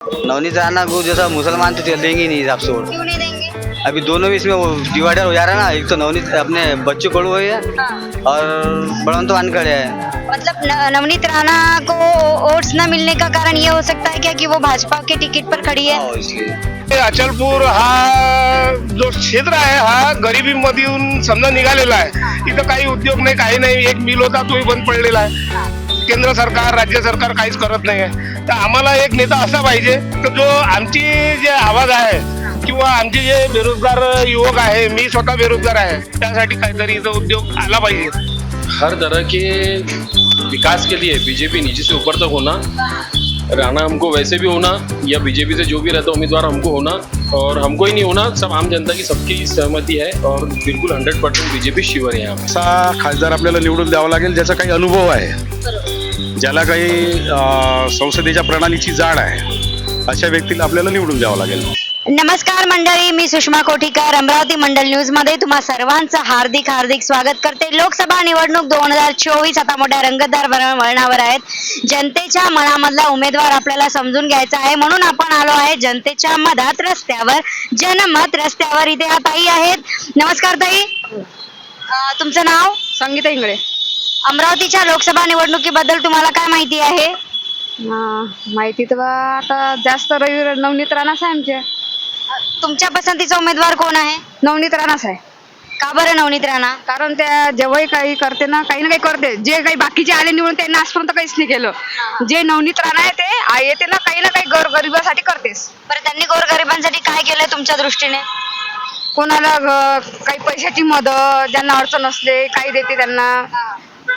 नवनीत राणा को जैसा मुसलमान तो लेंगे नहीं हिसाब से वोट। क्यों नहीं देंगे? अभी दोनों में इसमें वो डिवाइडर हो जा रहा है ना। एक तो नवनीत अपने बच्चों कड़ू है हाँ। और बड़वंत वानखड़े है। मतलब नवनीत राणा को वोट्स न मिलने का कारण ये हो सकता है क्या कि वो भाजपा के टिकट पर खड़ी है? इसलिए अचलपूर हा जो क्षेत्र आहे हा गरिबीमधून समजा निघालेला आहे. इथं काही उद्योग नाही, काही नाही. एक मिल होता तोही बंद पडलेला आहे. केंद्र सरकार राज्य सरकार काहीच करत नाही आहे. तर आम्हाला एक नेता असा पाहिजे की जो आमची जे आवाज आहे किंवा आमचे जे बेरोजगार युवक आहे, मी स्वतः बेरोजगार आहे, त्यासाठी काहीतरी इथं उद्योग आला पाहिजे. हर तरह के विकास के लिए बीजेपी नीचे से ऊपर तक होना, राणा हमको वैसे भी होना या बीजेपी से जो भी रहता उम्मीदवार हमको होना, और हमको ही नहीं होना, सब आम जनता की सबकी सहमति है और बिल्कुल 100% बीजेपी शिवर है यहाँ पे. असा खासदार आपल्याला निवडून द्यावा लागेल ज्याचा काही अनुभव आहे, ज्याला काही संसदेच्या प्रणालीची जाण आहे, अशा व्यक्तीला आपल्याला निवडून द्यावं लागेल. नमस्कार मंडळी, मी सुषमा कोठीकर, अमरावती मंडल न्यूज मध्ये तुम्हा सर्वांचं हार्दिक हार्दिक स्वागत करते. लोकसभा निवडणूक 2024 आता मोठ्या रंगतदार वळणावर आहेत. जनतेच्या मनामधला उमेदवार आपल्याला समजून घ्यायचा आहे, म्हणून आपण आलो आहे जनतेच्या मधात रस्त्यावर. जनमत रस्त्यावर. इथे हा ताई आहेत. नमस्कार ताई, तुमचं नाव? संगीता इंगळे. अमरावतीच्या लोकसभा निवडणुकीबद्दल तुम्हाला काय माहिती आहे? माहिती तर आता जास्त नवनीत राणाच आहे. आमच्या तुमच्या पसंतीचा उमेदवार कोण आहे? नवनीत राणाच आहे. का बरं नवनीत राणा? कारण त्या जेव्हाही काही करते ना, काही ना काही करते. जे काही बाकीचे आले निवडून त्यांना आजपर्यंत काहीच नाही केलं. जे नवनीत राणा आहे ते येते ना, काही ना काही गरिबासाठी करतेस. बरं, त्यांनी गोरगरिबांसाठी काय केलंय तुमच्या दृष्टीने? कोणाला काही पैशाची मदत, ज्यांना अडचण असले काही देते, त्यांना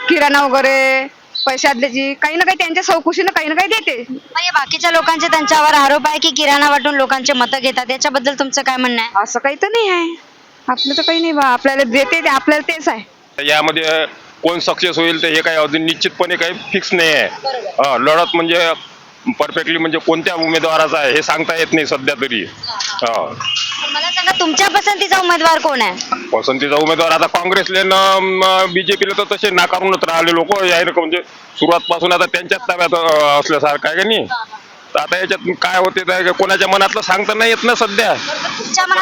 किराणा वगैरे पैशातल्याची काही ना काही त्यांच्या चौकशीनं काही ना काही देते. म्हणजे बाकीच्या लोकांचे त्यांच्यावर आरोप आहे की किराणा वाटून लोकांचे मतं घेतात. याच्याबद्दल तुमचं काय म्हणणं आहे? असं काही तर नाही आहे. आपलं तर काही नाही बा, आपल्याला देते ते आपल्याला तेच आहे. यामध्ये कोण सक्सेस होईल ते हे काही अजून निश्चितपणे काही फिक्स नाही आहे. लढत म्हणजे परफेक्टली म्हणजे कोणत्या उमेदवाराचा आहे हे सांगता येत नाही सध्या तरी. मला सांगा, तुमच्या पसंतीचा उमेदवार कोण आहे? पसंतीचा उमेदवार आता काँग्रेसले बीजेपीला तर तसे नाकारूनच राहिले लोक. म्हणजे सुरुवातपासून आता त्यांच्याच ताब्यात असल्यासारखं आहे का नाही. तर आता याच्यात काय होते तर कोणाच्या मनातलं सांगता नाही येत ना सध्या. तुमच्या पण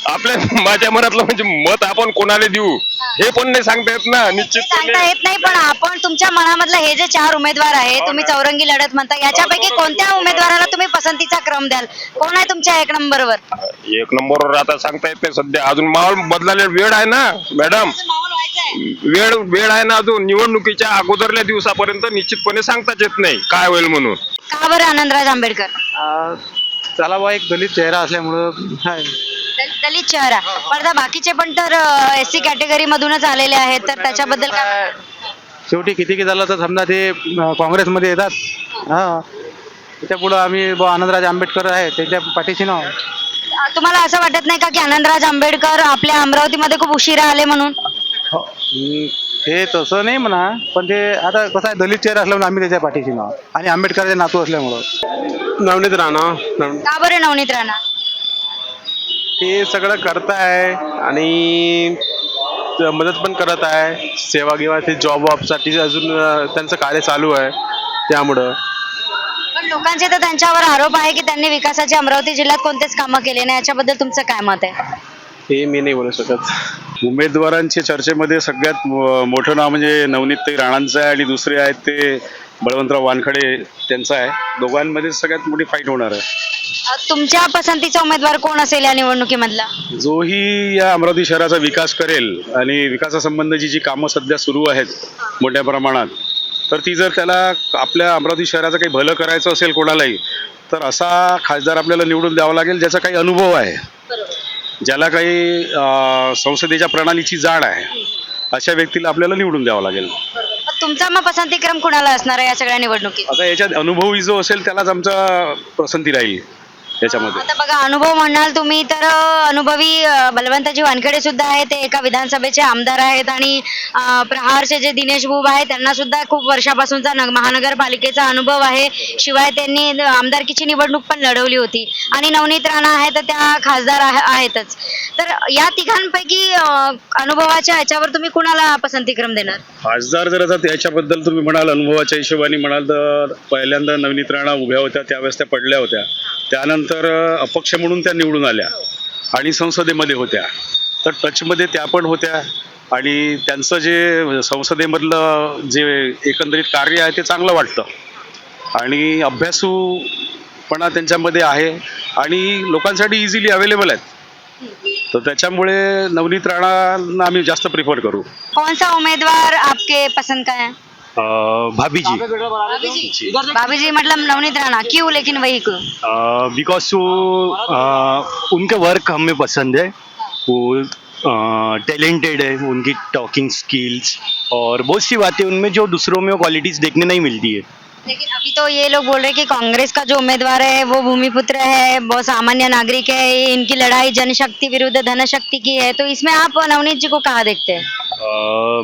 आपल्या माझ्या मनातलं म्हणजे मत आपण कोणाला देऊ हे पण नाही सांगता येत ना सांगता निश्चितपणे. येत नाही, पण आपण तुमच्या मनामधलं हे जे 4 उमेदवार आहे, तुम्ही चौरंगी लढत म्हणता, याच्यापैकी कोणत्या उमेदवाराला तुम्ही पसंतीचा क्रम द्याल? कोण आहे तुमच्या 1 नंबरवर? 1 नंबरवर आता सांगता येत नाही सध्या. अजून माहोल बदलायला वेळ आहे ना मॅडम. वेळ आहे ना अजून. निवडणुकीच्या अगोदरल्या दिवसापर्यंत निश्चितपणे सांगताच येत नाही काय होईल म्हणून. का बरं आनंदराज आंबेडकर? चला बा, एक दलित चेहरा असल्यामुळं दलित चेहरा. पण बाकीचे पण तर SC कॅटेगरी मधूनच आलेले आहेत, तर त्याच्याबद्दल काय? शेवटी किती झालं तर समजा ते काँग्रेसमध्ये येतात. हा, त्याच्या पुढं आम्ही आनंदराज आंबेडकर आहे त्याच्या पाठीशी ना. तुम्हाला असं वाटत नाही का की आनंदराज आंबेडकर आपल्या अमरावतीमध्ये खूप उशिरा आले म्हणून? हे तसं नाही म्हणा, पण ते आता कसं आहे, दलित चेहरा असल्यामुळे आम्ही त्याच्या पाठीशी ना, आणि आंबेडकरचे नातू असल्यामुळं नवनीत राणा का बरं नवनीत राणा? ते सगळं करताय आणि मदत पण करत आहे. सेवा किंवा ते जॉब साठी अजून त्यांचं कार्य चालू आहे. त्यामुळं पण लोकांचे तर त्यांच्यावर आरोप आहे की त्यांनी विकासाचे अमरावती जिल्ह्यात कोणतेच कामं केले नाही. याच्याबद्दल तुमचं काय मत आहे? हे मी नाही बोलू शकत. उमेदवारांच्या चर्चेमध्ये सगळ्यात मोठं नाव म्हणजे नवनीत राणांचं आहे, आणि दुसरे आहेत ते बळवंतराव वानखडे त्यांचं आहे. दोघांमध्ये सगळ्यात मोठी फाईट होणार आहे. तुमच्या पसंतीचा उमेदवार कोण असेल या निवडणुकीमधला? जोही या अमरावती शहराचा विकास करेल आणि विकासासंबंधीची जी कामं सध्या सुरू आहेत मोठ्या प्रमाणात, तर ती जर त्याला आपल्या अमरावती शहराचं काही भलं करायचं असेल कोणालाही, तर असा खासदार आपल्याला निवडून द्यावा लागेल ज्याचा काही अनुभव आहे, ज्याला काही संसदेच्या प्रणालीची जाण आहे, अशा व्यक्तीला आपल्याला निवडून द्यावं लागेल. तुमचा मग पसंतीक्रम कुणाला असणार आहे या सगळ्या निवडणुकीत? आता याच्यात अनुभवी जो असेल त्यालाच आमचा पसंती राहील. याच्यामध्ये. आता बघा अनुभव म्हणाल तुम्ही तर अनुभवी बलवंतजी वानखेडे सुद्धा आहेत, ते एका विधानसभेचे आमदार आहेत आणि प्रहारचे जे दिनेश बुब आहेत त्यांना सुद्धा खूप वर्षापासूनचा महानगरपालिकेचा अनुभव आहे. शिवाय त्यांनी आमदारकीची निवडणूक पण लढवली होती आणि नवनीत राणा आहे तर त्या खासदार आहेतच. तर या तिघांपैकी अनुभवाच्या ह्याच्यावर तुम्ही कुणाला पसंतीक्रम देणार? खासदार जर आता त्याच्याबद्दल तुम्ही म्हणाल अनुभवाच्या हिशोबाने म्हणाल तर पहिल्यांदा नवनीत राणा उभ्या होत्या, त्यावेळेस त्या पडल्या होत्या. त्यानंतर अपक्ष म्हणून त्या निवडून आल्या आणि संसदेमध्ये होत्या, तर टचमध्ये त्या पण होत्या आणि त्यांचं जे संसदेमधलं जे एकंदरीत कार्य आहे ते चांगलं वाटतं आणि अभ्यासूपणा त्यांच्यामध्ये आहे आणि लोकांसाठी इझिली अवेलेबल आहेत. तर त्याच्यामुळे नवनीत राणांना आम्ही जास्त प्रिफर करू. कौन सा उम्मीदवार आपके पसंद का है? भाभी जी, भाभी जी मतलब नवनीत राणा, क्यों लेकिन वही क्यों? बिकॉज उनका वर्क हमें पसंद है. वो टैलेंटेड है, उनकी टॉकिंग स्किल्स और बहुत सी बातें उनमें जो दूसरों में क्वालिटीज देखने नहीं मिलती है. लेकिन अभी तो ये लोग बोल रहे हैं कि कांग्रेस का जो उम्मीदवार है वो भूमिपुत्र है, बहुत सामान्य नागरिक है, इनकी लड़ाई जनशक्ति विरुद्ध धनशक्ति की है. तो इसमें आप नवनीत जी को कहाँ देखते हैं?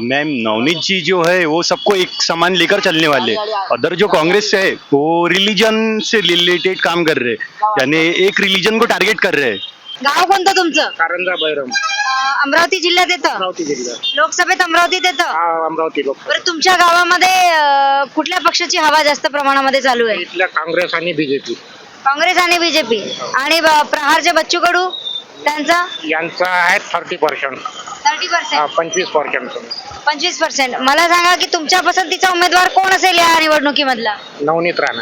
मैम, नवनीत जी जो है वो सबको एक समान लेकर चलने वाले. अदर जो कांग्रेस है वो रिलीजन से रिलेटेड काम कर रहे हैं, यानी एक रिलीजन को टारगेट कर रहे हैं. गाव कोणतं तुमचं? कारंजा बैरम, अमरावती जिल्ह्यात येतं. अमरावती जिल्हा. लोकसभेत अमरावतीत येतं. अमरावती लोक. बरं तुमच्या गावामध्ये कुठल्या पक्षाची हवा जास्त प्रमाणामध्ये चालू आहे? इथल्या काँग्रेस आणि बीजेपी काँग्रेस आणि बीजेपी. आणि प्रहारचे बच्चू कडू त्यांचा यांचा आहे 30%, 30%, 25%. 25%. मला सांगा की तुमच्या पसंतीचा उमेदवार कोण असेल या निवडणुकीमधला? नवनीत राणा.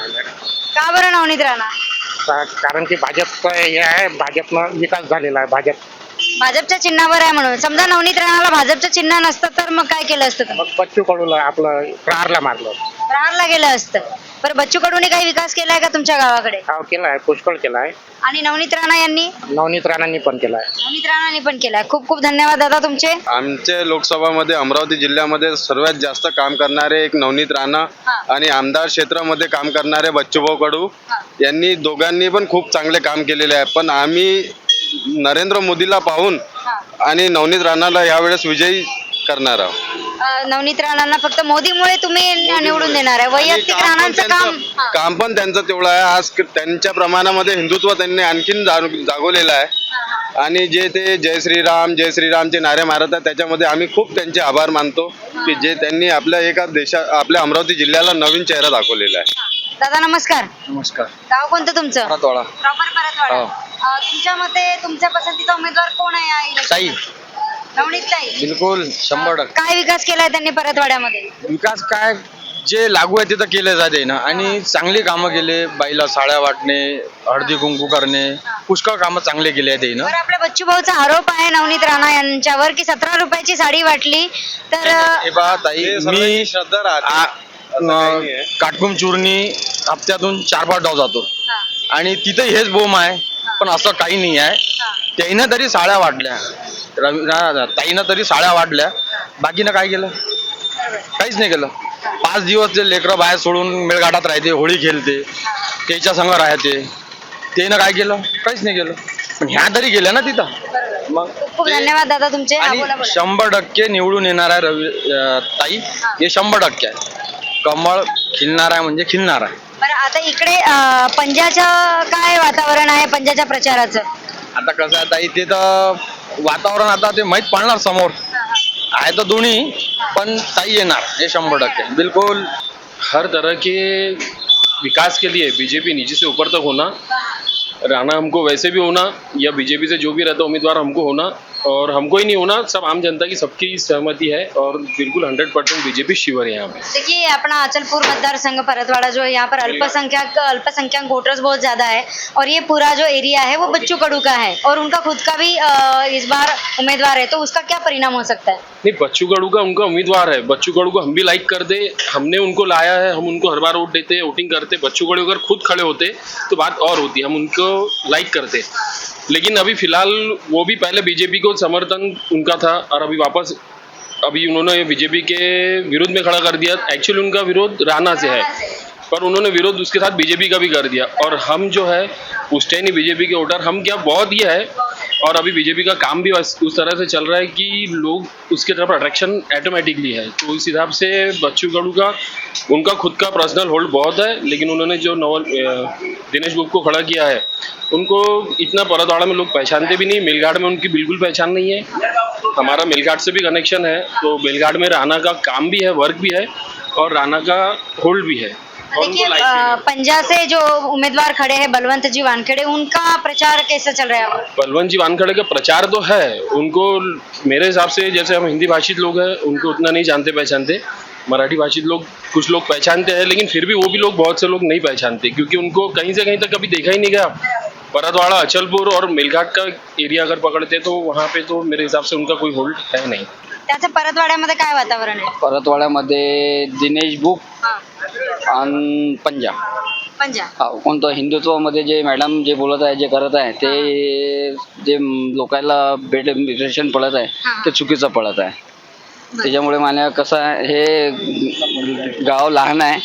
का बरं नवनीत राणा? कारण की भाजपचं हे आहे, भाजपनं विकास झालेला आहे. भाजपच्या चिन्हावर आहे म्हणून. समजा नवनीत राणाला भाजपचं चिन्ह नसतं तर मग काय केलं असतं? मग बच्चू कडूला आपलं प्रहारला मारलं. प्रहारला गेलं असतं. बरं बच्चू कडूने काही विकास केलाय का तुमच्या गावाकडे? हा केला आहे, पुष्कळ केला आहे. आणि नवनीत राणा यांनी? नवनीत राणांनी पण केला आहे. नवनीत राणांनी पण केलाय. खूप खूप धन्यवाद दादा तुमचे. आमच्या लोकसभामध्ये अमरावती जिल्ह्यामध्ये सर्वात जास्त काम करणारे एक नवनीत राणा आणि आमदार क्षेत्रामध्ये काम करणारे बच्चूभाऊ कडू यांनी दोघांनी पण खूप चांगले काम केलेले आहे. पण आम्ही नरेंद्र मोदीला पाहून आणि नवनीत राणाला यावेळेस विजयी करणार आहोत. नवनीत राणांना फक्त मोदीमुळे तुम्ही निवडून देणार आहे? वैयक्तिक राणांचं काम पण त्यांचं तेवढं आहे. आज त्यांच्या प्रमाणामध्ये हिंदुत्व त्यांनी आणखीन जागवलेलं आहे आणि जे ते जय श्रीरामचे नारे मारत आहेत त्याच्यामध्ये आम्ही खूप त्यांचे आभार मानतो की जे त्यांनी आपल्या एका आपल्या अमरावती जिल्ह्याला नवीन चेहरा दाखवलेला आहे. दादा नमस्कार. नमस्कार. गाव कोणतं तुमचं? परतवाडा. प्रॉपर परतवाडा. तुमच्या मते तुमच्या पसंतीचा उमेदवार कोण आहे या इलेक्शनमध्ये? ताई. नवनीत ताई. बिलकुल 100%. काय विकास केलाय त्यांनी परतवाड्यामध्ये? विकास काय जे लागू आहे ते तर केलं जाते ना आणि चांगली कामं केले. बाईला साड्या वाटणे, हळदी कुंकू करणे, पुष्कळ कामं चांगले केले आहेत ना. बरं आपल्या बच्चू भाऊचा आरोप आहे नवनीत राणा यांच्यावर की 17 रुपयाची साडी वाटली तर हे पहा ताई, मी काटकुम चूर्णी हप्त्यातून 4-5 डाव जातो आणि तिथे हेच बोम आहे. पण असं काही नाही आहे. त्याईनं तरी साड्या वाटल्या, ताईनं तरी साड्या वाटल्या, बाकीनं काय केलं? काहीच नाही केलं. 5 दिवस ते लेकरं बाहेर सोडून मेळघाटात राहते, होळी खेळते, त्याच्या संग राहते. त्यानं काय केलं? काहीच नाही केलं. पण ह्या तरी गेल्या ना तिथं. मग खूप धन्यवाद दादा तुमचे. हा, आणि बोला, बोला. 100% निवडून येणार आहे ताई, हे 100% आहे. कमळ खिलणार आहे म्हणजे खिलणार आहे. बरं आता इकडे पंजाचं काय वातावरण आहे पंजाच्या प्रचाराचं? आता कसं आहे ताई, ते तर वातावरण आता ते माहीत पडणार समोर आहे तर दोन्ही, पण ताई येणार हे 100%. बिल्कुल हर तरह के विकास के लिए बीजेपी नीचे से ऊपर तक होना, राणा हमको वैसे भी होना या बीजेपी से जो भी रहता उम्मीदवार हमको होना, और हमको ही नहीं होना, सब आम जनता की सबकी सहमति है और बिल्कुल 100% बीजेपी शिवर है यहाँ पे. देखिए अपना अचलपुर मतदार संघ परतवाड़ा जो है यहाँ पर अल्पसंख्यक वोटर्स बहुत ज्यादा है और ये पूरा जो एरिया है वो बच्चू कडू का है और उनका खुद का भी इस बार उम्मीदवार है, तो उसका क्या परिणाम हो सकता है? नहीं, बच्चू कडू का उनका उम्मीदवार है. बच्चू कडू को हम भी लाइक करते, हमने उनको लाया है, हम उनको हर बार वोट देते, वोटिंग करते. बच्चू कडू अगर खुद खड़े होते तो बात और होती, हम उनको लाइक करते. लेकिन अभी फिलहाल वो भी पहले बीजेपी को समर्थन उनका था और अभी उन्होंने बीजेपी के विरोध में खड़ा कर दिया. एक्चुअली उनका विरोध राणा से है, पर उन्होंने विरोध उसके साथ बीजेपी का भी कर दिया. और हम जो है पूछते ही नहीं बीजेपी के वोटर हम क्या, बहुत ये है। और अभी बीजेपी का काम भी उस तरह से चल रहा है कि लोग उसके तरफ अट्रैक्शन ऑटोमेटिकली है। तो इस हिसाब से बच्चू कडू का उनका खुद का पर्सनल होल्ड बहुत है, लेकिन उन्होंने जो दिनेश बुक को खड़ा किया है उनको इतना परतवाड़ा में लोग पहचानते भी नहीं, मेलघाट में उनकी बिल्कुल पहचान नहीं है। हमारा मेलघाट से भी कनेक्शन है, तो मेलघाट में राणा का काम भी है, वर्क भी है और राणा का होल्ड भी है। और उनको देखिए लाइक भी है। पंजाब से जो उम्मीदवार खड़े हैं बलवंत जी वानखेड़े, उनका प्रचार कैसा चल रहा है अब? बलवंत जी वानखड़े का प्रचार तो है, उनको मेरे हिसाब से जैसे हम हिंदी भाषित लोग हैं उनको उतना नहीं जानते पहचानते, मराठी भाषित लोग कुछ लोग पहचानते हैं, लेकिन फिर भी वो भी लोग बहुत से लोग नहीं पहचानते क्योंकि उनको कहीं से कहीं तक कभी देखा ही नहीं गया। परतवाड़ा, अचलपुर और मेलघाट का एरिया अगर पकड़ते तो वहाँ पे तो मेरे हिसाब से उनका कोई होल्ड है नहीं। त्याचं परतवाड्यामध्ये काय वातावरण आहे? परतवाड्यामध्ये दिनेश बुक हा, आणि पंजाब पंजाब. हा कोणतं हिंदुत्वामध्ये जे मॅडम जे बोलत आहे जे करत आहे ते जे लोकांना बेनिफिशन पडत आहे ते चुकीचं पडत आहे. त्याच्यामुळे मला कसं आहे हे गाव लहान आहे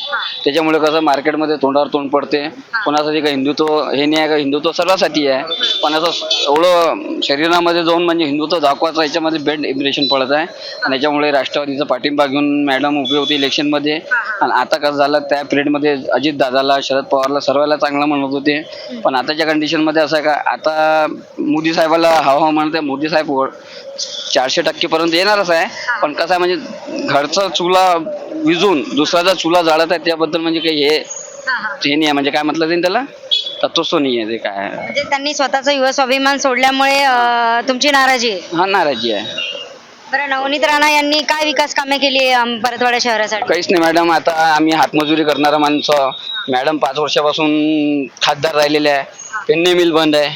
त्याच्यामुळे कसं मार्केटमध्ये तोंडावर तोंड पडते. कोणासाठी का हिंदुत्व हे नाही आहे का हिंदुत्व सर्वांसाठी आहे, पण असं एवढं शरीरामध्ये जाऊन म्हणजे हिंदुत्व दाखवायचं याच्यामध्ये बेड इम्प्रेशन पडत आहे आणि याच्यामुळे राष्ट्रवादीचा पाठिंबा घेऊन मॅडम उभी होती इलेक्शनमध्ये. आणि आता कसं झालं त्या पिरियडमध्ये अजित दादाला शरद पवारला सर्वांना चांगलं म्हणत होते, पण आताच्या कंडिशनमध्ये असं आहे का आता मोदी साहेबाला हवा म्हणते मोदी साहेब 400% पर्यंत येणारच आहे, पण कसं आहे म्हणजे घरचा चुला विजून दुसऱ्याचा चुला जाळत आहे त्याबद्दल म्हणजे काही हे नाही आहे, म्हणजे काय म्हटलं जाईल त्याला तत्वच नाही आहे ते काय आहे. म्हणजे त्यांनी स्वतःचा युवा स्वाभिमान सोडल्यामुळे तुमची नाराजी आहे? हा नाराजी आहे. बरं, नवनीत राणा यांनी काय विकास कामे केली परतवाडा शहरासाठी? काहीच नाही मॅडम, आता आम्ही हातमजुरी करणारा माणसं. मॅडम 5 वर्षापासून खासदार राहिलेले आहे, पेन्ने मिल बंद आहे,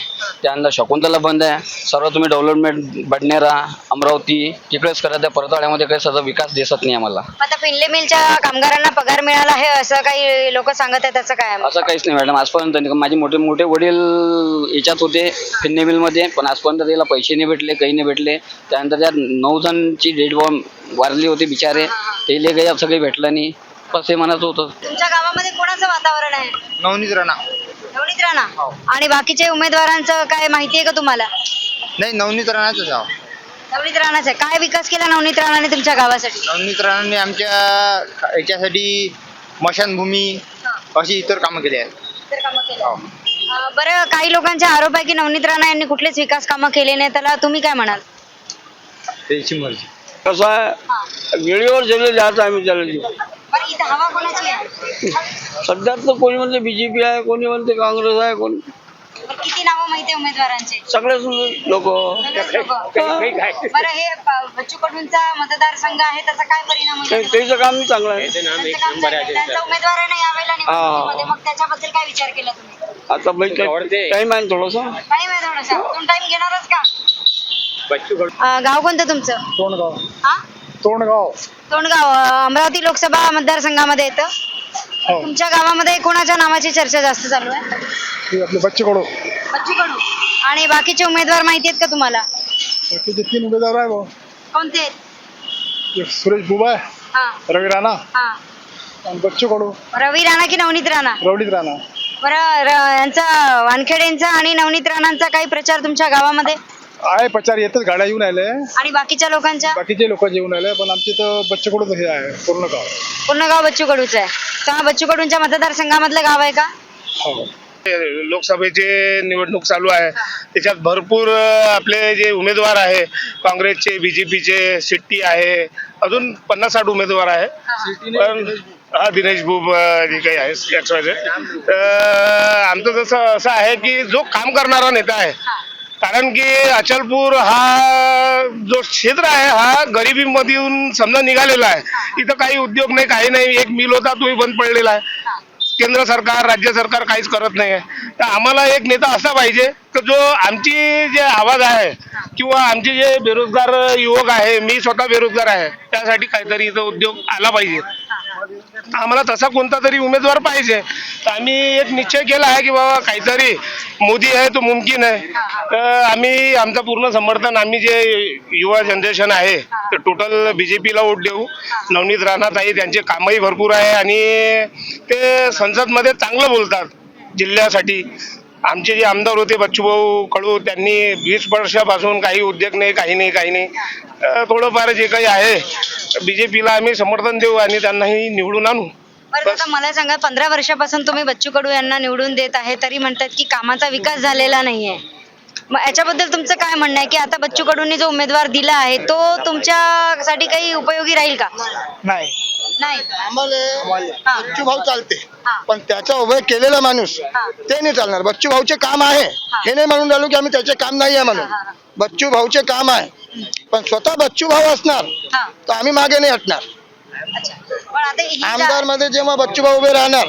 त्यानंतर शकुंतला बंद आहे. सर्व तुम्ही डेव्हलपमेंट बडनेरा अमरावती तिकडेच करत आहे, परतवाड्यामध्ये काही सगळं विकास दिसत नाही आम्हाला. आता पिंले मिलच्या कामगारांना पगार मिळाला आहे असं काही लोक सांगत आहेत, त्याचं काय आहे? असं काहीच नाही मॅडम, आजपर्यंत माझे मोठे मोठे वडील याच्यात होते फिन्ने मिलमध्ये, पण आजपर्यंत त्याला पैसे नाही भेटले, काही नाही भेटले. त्यानंतर त्या 9 जणांची डेड बॉम्ब वारली होती बिचारे, ते काही सगळे भेटलं नाही, बस हे म्हणत होतं. तुमच्या गावामध्ये कोणाचं वातावरण आहे? नवनीत राणा. नवनीत राणा आणि बाकीच्या उमेदवारांचं काय माहिती आहे का तुम्हाला? नाही, नवनीत राणाच गाव. नवनीत राणाच आहे. काय विकास केला नवनीत राणाने तुमच्या गावासाठी? नवनीत राणाने आमच्या याच्यासाठी स्मशानभूमी अशी इतर कामं केली आहेत. तर कामं केली. बरं, काही लोकांचे आरोप आहे की नवनीत राणा यांनी कुठलेच विकास कामं केले नाही, त्याला तुम्ही काय म्हणाल? त्याची मर्जी. कसं आहे वेळेवर गेले जायचं आम्ही त्याला बरं, इथं हवा कोणाची आहे? सध्या तर कोणी म्हणते बीजेपी आहे, कोणी म्हणते काँग्रेस आहे, कोणी बरं, किती नावं माहिती आहे उमेदवारांचे? सगळेच लोक. सगळेच लोकं. बरं, हे बच्चू कडूंचा मतदारसंघ आहे, त्याचा काय परिणाम होईल? त्याचं काम चांगलं आहे. त्यांचं काम चांगलं आहे. त्यांचा उमेदवार नाही यावेळेला निवडणुकीमध्ये, मग त्याच्याबद्दल काय विचार केला तुम्ही? आता टाइम आहे थोडंसं. टाइम आहे थोडासा, तुम्ही टाइम घेणारच का? गाव कोणतं तुमचं? तोंडगाव. हा, तोंडगाव. तोंडगाव अमरावती लोकसभा मतदारसंघामध्ये येतं. तुमच्या गावामध्ये कोणाच्या नावाची चर्चा जास्त चालू आहे? आपले बच्चे कडू. बच्चू कडू. आणि बाकीचे उमेदवार माहिती आहेत का तुम्हाला? बाकीचे 3 उमेदवार आहे भाऊ. कोणते आहेत? एक सुरेश बुबा आहे, हा, रवी राणा हा. आणि बच्चू कडू. रवी राणा की नवनीत राणा? रवडीत राणा. बरं, यांचा वानखेडेंचा आणि नवनीत राणांचा काही प्रचार तुमच्या गावामध्ये? आहे प्रचार, येतच गाड्या येऊन आले, आणि बाकीच्या लोकांच्या? बाकीचे लोक येऊन आले, पण आमचे तर बच्चे कडूच हे आहे पूर्ण गाव. पूर्ण गाव बच्चू कडूचं आहे. तेव्हा बच्चू कडूंच्या मतदारसंघामधलं गाव आहे का? हो. लोकसभेचे निवडणूक चालू आहे, त्याच्यात भरपूर आपले जे उमेदवार आहे काँग्रेसचे, बीजेपीचे, सिट्टी आहे, अजून 50-60 उमेदवार आहे. पण हा दिनेश बुब जे काही आहे XYZ. आमचं जसं असं आहे की जो काम करणारा नेता आहे, कारण की अचलपूर हा जो क्षेत्र आहे हा गरिबीमधून समजा निघालेला आहे. इथं काही उद्योग नाही, काही नाही. एक मिल होता तोही बंद पडलेला आहे. केंद्र सरकार, राज्य सरकार काहीच करत नाही आहे. तर आम्हाला एक नेता असा पाहिजे की जो आमची जे आवाज आहे किंवा आमचे जे बेरोजगार युवक आहे, मी स्वतः बेरोजगार आहे, त्यासाठी काहीतरी इथं उद्योग आला पाहिजे. आम्हाला तसा कोणता तरी उमेदवार पाहिजे. तर आम्ही एक निश्चय केला आहे की बाबा काहीतरी मोदी आहे तो मुमकिन आहे. तर आम्ही आमचं पूर्ण समर्थन, आम्ही जे युवा जनरेशन आहे ते टोटल बीजेपीला वोट देऊ. नवनीत राणा ताई त्यांचे कामही भरपूर आहे आणि ते संसदमध्ये चांगलं बोलतात जिल्ह्यासाठी. आमचे जे आमदार होते बच्चूभाऊ कडू, त्यांनी 20 वर्षापासून काही उद्योग नाही, काही नाही. थोडंफार जे काही आहे बीजेपीला आम्ही समर्थन देऊ आणि त्यांनाही निवडून आणू. बरं दादा मला सांगा 15 वर्षापासून तुम्ही बच्चू कडू यांना निवडून देत आहे तरी म्हणतात की कामाचा विकास झालेला नाहीये. मग याच्याबद्दल तुमचं काय म्हणणं आहे की आता बच्चू कडूंनी जो उमेदवार दिला आहे तो तुमच्यासाठी काही उपयोगी राहील का? नाही नाही. आम्हाला बच्चू भाऊ चालते, पण त्याचा उभे केलेला माणूस ते नाही चालणार. बच्चू भाऊचे काम आहे हे नाही म्हणून राहिलो की आम्ही त्याचे काम नाही आहे म्हणून. बच्चू भाऊचे काम आहे, पण स्वतः बच्चू भाऊ असणार तर आम्ही मागे नाही हटणार. अच्छा. पण आता ही आमदार मध्ये जेव्हा बच्चू भाऊ उभे राहणार,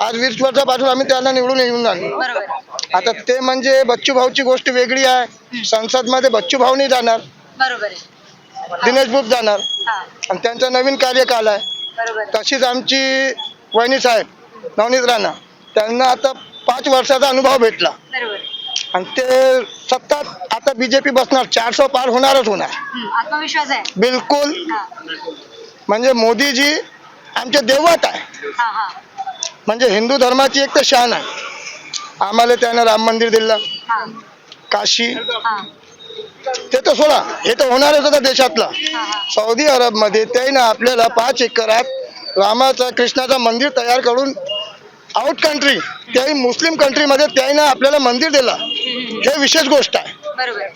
आज 20 वर्षापासून आम्ही त्यांना निवडून आणलो. बरोबर. आता ते म्हणजे बच्चू भाऊची गोष्ट वेगळी आहे. संसद मध्ये बच्चू भाऊ नाही जाणार, बरोबर आहे. दिनेश बुक जाणार हा. आणि त्यांचा नवीन कार्यकाल आहे. बरोबर आहे. तशीच आमची वहिनी साहेब नवनीत राणा, त्यांना आता 5 वर्षाचा अनुभव भेटला बरोबर. आणि ते सत्तात आता बीजेपी बसणार, 400 पार होणारच होणार आत्मविश्वास आहे. बिलकुल. हा. म्हणजे मोदीजी आमचे दैवत आहे, हा हा म्हणजे हिंदू धर्माची एक तर शान आहे. आम्हाला त्यानं राम मंदिर दिलं, हा काशी, हा ते तर सोडा, हे तर होणारच होतं देशातलं. हा. सौदी अरब मध्ये त्यानं आपल्याला 5 एकरात रामाचा कृष्णाचा मंदिर तयार करून आउट कंट्री, त्याही मुस्लिम कंट्री मध्ये त्यानं आपल्याला मंदिर दिलं. हे विशेष गोष्ट आहे. बरोबर.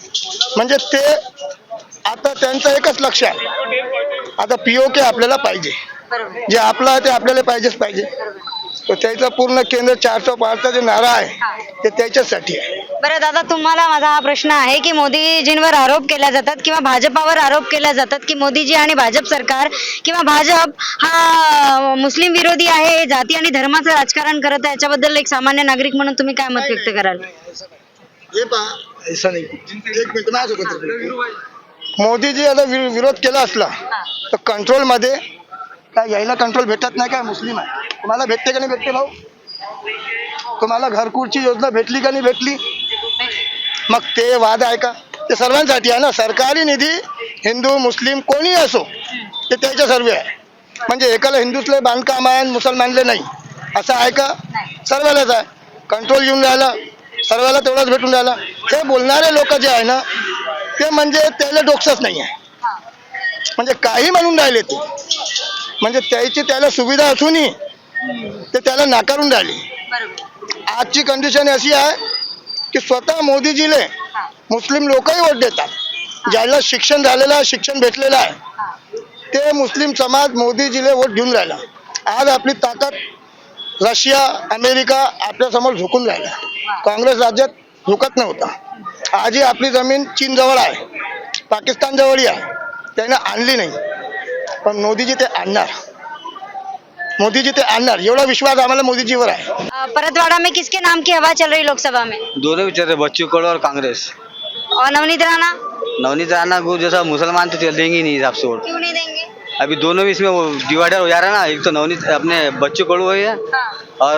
म्हणजे ते आता त्यांचं एकच लक्ष आहे, आता POK आपल्याला पाहिजे, बरोबर. जे आपलं आहे ते आपल्याला पाहिजेच पाहिजे. तर त्याचं पूर्ण केंद्र 400 पारचा जे नारा आहे ते त्याच्यासाठी आहे. बरं दादा तुम्हाला माझा हा प्रश्न आहे की मोदीजींवर आरोप केला जातात किंवा भाजपावर आरोप केला जातात की मोदीजी आणि भाजप सरकार किंवा भाजप हा मुस्लिम विरोधी आहे, जाती आणि धर्माचं राजकारण करत आहे. याच्याबद्दल एक सामान्य नागरिक म्हणून तुम्ही काय मत व्यक्त कराल? हे पहा, ऐसा नाही. एक मिनिट माझ्यासोबत. मोदीजी आता विरोध केला असला तर कंट्रोल मध्ये काय यायला कंट्रोल भेटत नाही. काय मुस्लिम आहे, तुम्हाला भेटते का नाही भेटते भाऊ? तुम्हाला घरकुलची योजना भेटली का नाही भेटली? मग ते वाद आहे का? ते सर्वांसाठी आहे ना. सरकारी निधी हिंदू मुस्लिम कोणी असो ते त्याच्या सर्व आहे. म्हणजे एकाला हिंदूतले बांधकाम आहे आणि मुसलमानले नाही असं आहे का? सर्वालाच आहे. कंट्रोल येऊन राहिला, सर्वाला तेवढाच भेटून राहिला. हे बोलणारे लोक जे आहे ना ते म्हणजे त्याला डोकसच नाही आहे. म्हणजे काही म्हणून राहिले ते, म्हणजे त्याला सुविधा असूनही ते त्याला नाकारून राहिले. आजची कंडिशन अशी आहे की स्वतः मोदीजीले मुस्लिम लोकही वोट देतात. ज्याला शिक्षण झालेलं आहे, शिक्षण भेटलेलं आहे, ते मुस्लिम समाज मोदीजीले वोट घेऊन राहिला. आज आपली ताकद रशिया अमेरिका आपल्या समोर झुकून राहिला. काँग्रेस राज्यात झुकत नव्हता. आजही आपली जमीन चीन जवळ आहे, पाकिस्तान जवळही आहे, त्याने आणली नाही. पण मोदीजी ते आणणार, मोदीजी ते आणणार एवढा विश्वास आम्हाला मोदीजीवर आहे. परतवाड़ा में किसके नाम की हवा चल रही लोकसभा में? दोनों विचार है, बच्चू कडू और कांग्रेस. और नवनीत राणा नवनीत राणा को जैसा मुसलमान तो चल देंगे नहीं हिसाब से वोट. क्यों नहीं देंगे? अभी दोनों भी इसमें डिवाइडर हो जा रहा है ना. एक तो नवनीत अपने बच्चू कडू है और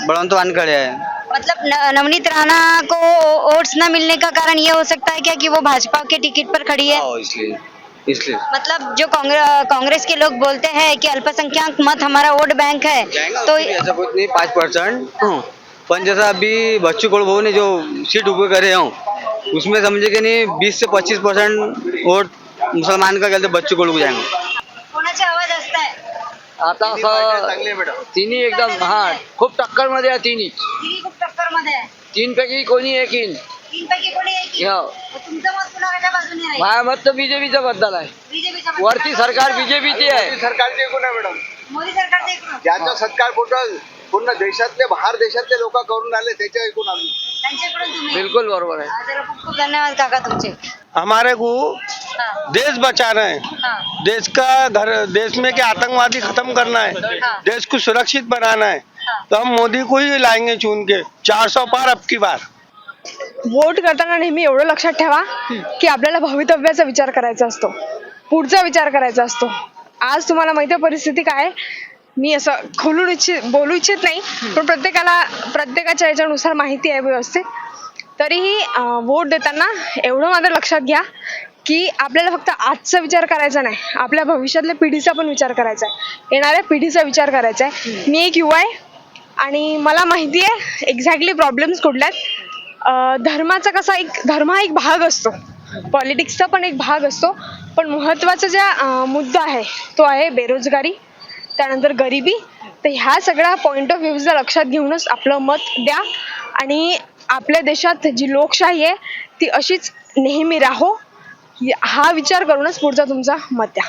बलवंत वानखड़े है. मतलब नवनीत राणा को वोट्स न मिलने का कारण ये हो सकता है क्या कि वो भाजपा के टिकट पर खड़ी है? इसलिए मतलब जो कांग्रेस के लोग बोलते हैं कि अल्पसंख्यक मत हमारा वोट बैंक है, तो ऐसा कुछ नहीं. 5%. पण जैसा अभी बच्चू कडू भाऊ ने जो सीट ऊपर करे हो उसमें समझे कि नहीं 20 से 25% वोट मुसलमान का कहते बच्चू कडू को जाएंगे. कोणाची हवा जास्त आहे? आता तिन्ही एकदम खूप टक्कर मध्ये आहे. तिन्ही खूप टक्कर मध्ये आहे. 3 पैकी कोणी एक येईल. 3 पैकी कोणी एक येईल? मग तुमचं मत कुणाच्या बाजूने राहील? माझं मत तर बीजेपीच्या बद्दल आहे. बीजेपीच्या वरती सरकार बीजेपीची आहे. सरकारचे एकूण आहे मॅडम, मोदी सरकारचं एकूण ज्याचा सत्कार पूर्ण देशातले बाहेर देशातले लोक करून राहिले त्याच्या एकूण आम्ही. त्यांच्याकडून तुम्ही बिलकुल बरोबर आहे. जरा खूप खूप धन्यवाद काका तुमचे. हमारे को देश बचाना है, देश का देश में क्या आतंकवादी खत्म करना है, देश को सुरक्षित बनाना है, तो हम मोदी को ही लाएंगे चुन के 400 पार अब की बार. वोट करताना नेहमी एवढं लक्षात ठेवा की आपल्याला भवितव्याचा विचार करायचा असतो, पुढचा विचार करायचा असतो. आज तुम्हाला माहिती आहे परिस्थिती काय आहे. मी असं बोलू इच्छित नाही, पण प्रत्येकाच्या याच्यानुसार माहिती आहे व्यवस्थित. तरीही वोट देताना एवढं मात्र लक्षात घ्या की आपल्याला फक्त आजचा विचार करायचा नाही, आपल्या भविष्यातल्या पिढीचा पण विचार करायचा आहे, येणाऱ्या पिढीचा विचार करायचा आहे. मी एक युवा आहे, आणि मला माहिती आहे एक्झॅक्टली प्रॉब्लेम्स कुठल्या आहेत. धर्माचा कसा धर्म हा एक भाग असतो, पॉलिटिक्सचा पण एक भाग असतो, पण महत्त्वाचा ज्या मुद्दा आहे तो आहे बेरोजगारी, त्यानंतर गरिबी. तर ह्या सगळ्या पॉईंट ऑफ व्ह्यूजला लक्षात घेऊनच आपलं मत द्या आणि आपल्या देशात जी लोकशाही आहे ती अशीच नेहमी राहो हा विचार करूनच पुढचा तुमचा मत द्या.